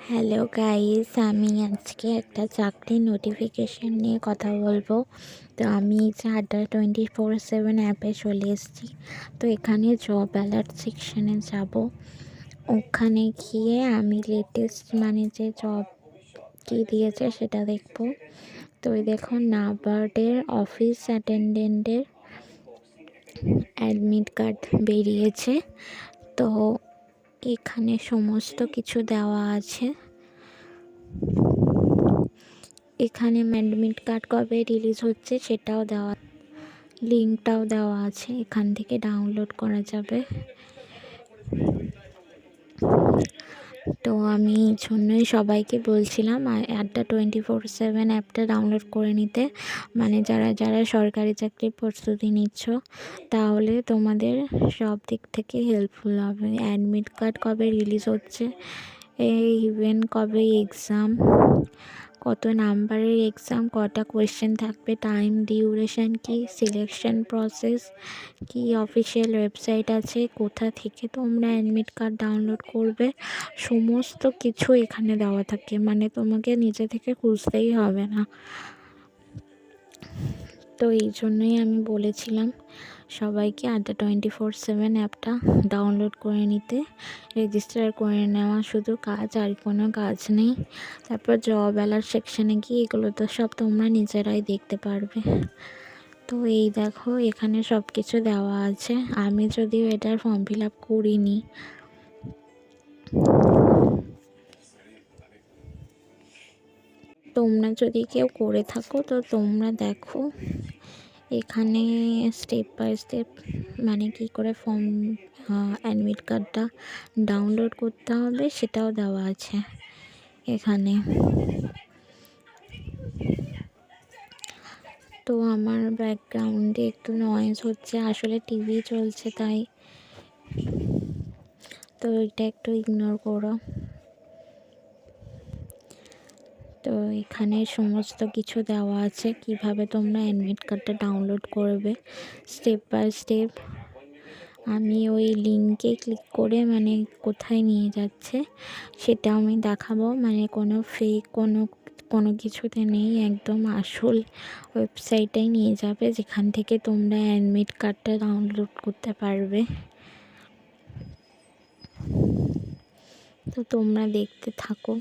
Hello guys, আমি আজকে একটা চাকরির নোটিফিকেশন নিয়ে কথা বলবো। তো আমি Adda24/7 অ্যাপে চলে এসেছি। তো এখানে জব অ্যালার্ট সেকশনে যাব। ওখানে গিয়ে আমি লেটেস্ট যে জব কী দিয়েছে সেটা দেখব। তো এই দেখুন, নাবার্ডের অফিস অ্যাটেন্ডেন্টের অ্যাডমিট কার্ড বেরিয়েছে। তো এখানে সমস্ত কিছু দেওয়া আছে। এখানে অ্যাডমিট কার্ড কবে রিলিজ হচ্ছে সেটাও দেওয়া, লিঙ্কটাও দেওয়া আছে, এখান থেকে ডাউনলোড করা যাবে। তো আমি এই জন্যই সবাইকে বলছিলাম Adda24/7 অ্যাপটা ডাউনলোড করে নিতে, যারা যারা সরকারি চাকরির প্রস্তুতি নিচ্ছ, তাহলে তোমাদের সব দিক থেকে হেল্পফুল হবে। অ্যাডমিট কার্ড কবে রিলিজ হচ্ছে, এই ইভেন্ট কবে এক্সাম, কত নাম্বারের এক্সাম, কটা কোয়েশ্চেন থাকবে, টাইম ডিউরেশন কি, সিলেকশন প্রসেস কি, অফিসিয়াল ওয়েবসাইট আছে, কোথা থেকে তোমরা অ্যাডমিট কার্ড ডাউনলোড করবে, সমস্ত কিছু এখানে দেওয়া থাকে। তোমাকে নিজে থেকে খুঁজতেই হবে না। তো এই জন্যই আমি বলেছিলাম সবাইকে Adda24/7 অ্যাপটা ডাউনলোড করে নিতে, রেজিস্টার করে নেওয়া শুধু কাজ, আর কোনো কাজ নেই। তারপর জব অ্যালার্ট সেকশানে গিয়ে এগুলো তো সব তোমরা নিজেরাই দেখতে পারবে। তো এই দেখো, এখানে সব কিছু দেওয়া আছে। আমি যদিও এটার ফর্ম ফিল আপ করিনি। তোমরা যদি কেউ করে থাকো তো তোমরা দেখো, এখানে স্টেপ বাই স্টেপ কী করে ফর্ম অ্যাডমিট কার্ডটা ডাউনলোড করতে হবে সেটাও দেওয়া আছে এখানে। তো আমার ব্যাকগ্রাউন্ডে একটু নয়েজ হচ্ছে, আসলে টিভি চলছে তাই, তো এটা একটু ইগনোর করো। তো এখানে সমস্ত কিছু দেওয়া আছে কিভাবে তোমরা অ্যাডমিট কার্ডটা ডাউনলোড করবে, স্টেপ বাই স্টেপ। আমি ওই লিঙ্কে ক্লিক করে কোথায় নিয়ে যাচ্ছে সেটা আমি দেখাবো। কোনো ফেক কোনো কিছুতে নেই, একদম আসল ওয়েবসাইটেই নিয়ে যাবে, যেখান থেকে তোমরা অ্যাডমিট কার্ডটা ডাউনলোড করতে পারবে। তো তোমরা দেখতে থাকো।